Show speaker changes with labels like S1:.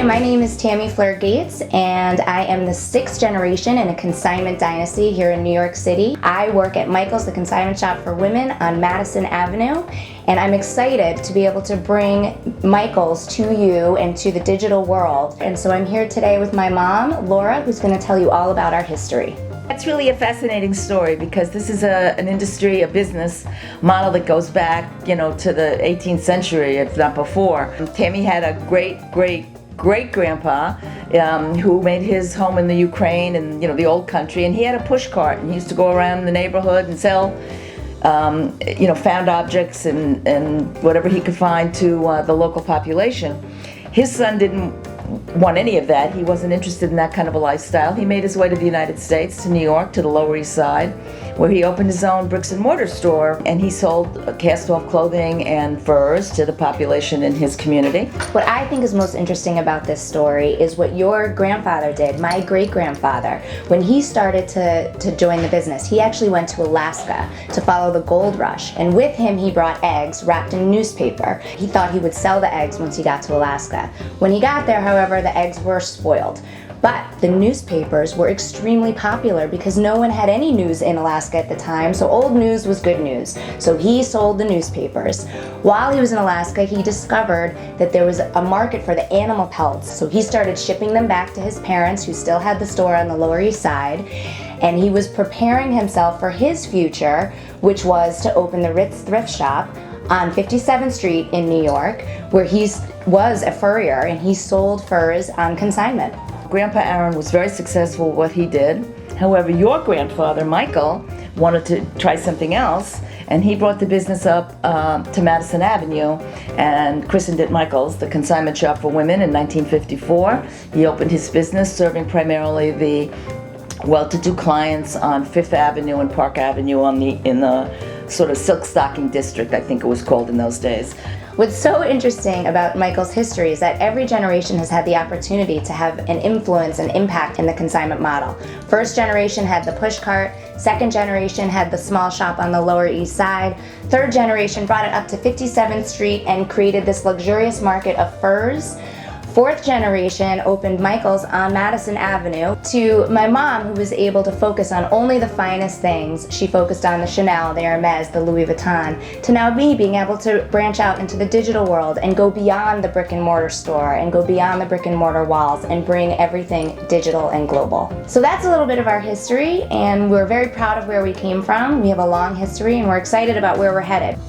S1: Hi, my name is Tammy Fleur Gates, and I am the sixth generation in a consignment dynasty here in New York City. I work at Michael's, the consignment shop for women on Madison Avenue, and I'm excited to be able to bring Michael's to you and to the digital world. And so I'm here today with my mom, Laura, who's going to tell you all about our history.
S2: That's really a fascinating story because this is an industry, a business model that goes back, to the 18th century, if not before. Tammy had a great-grandpa who made his home in the Ukraine and, the old country, and he had a push cart, and he used to go around the neighborhood and sell, found objects and whatever he could find to the local population. His son didn't want any of that. He wasn't interested in that kind of a lifestyle. He made his way to the United States, to New York, to the Lower East Side, where he opened his own bricks and mortar store, and he sold cast-off clothing and furs to the population in his community.
S1: What I think is most interesting about this story is what your grandfather did, my great-grandfather. When he started to join the business, he actually went to Alaska to follow the gold rush, and with him he brought eggs wrapped in newspaper. He thought he would sell the eggs once he got to Alaska. When he got there, however, the eggs were spoiled. But the newspapers were extremely popular because no one had any news in Alaska at the time, so old news was good news. So he sold the newspapers. While he was in Alaska, he discovered that there was a market for the animal pelts, so he started shipping them back to his parents, who still had the store on the Lower East Side, and he was preparing himself for his future, which was to open the Ritz thrift shop on 57th Street in New York, where he was a furrier and he sold furs on consignment.
S2: Grandpa Aaron was very successful at what he did. However, your grandfather, Michael, wanted to try something else, and he brought the business up to Madison Avenue and christened it Michael's, the consignment shop for women, in 1954. He opened his business serving primarily the well-to-do clients on Fifth Avenue and Park Avenue in the sort of silk stocking district, I think it was called in those days.
S1: What's so interesting about Michael's history is that every generation has had the opportunity to have an influence and impact in the consignment model. First generation had the push cart, second generation had the small shop on the Lower East Side, third generation brought it up to 57th Street and created this luxurious market of furs. Fourth generation opened Michael's on Madison Avenue. To my mom, who was able to focus on only the finest things, she focused on the Chanel, the Hermes, the Louis Vuitton, to now me being able to branch out into the digital world and go beyond the brick and mortar store and go beyond the brick and mortar walls and bring everything digital and global. So that's a little bit of our history, and we're very proud of where we came from. We have a long history and we're excited about where we're headed.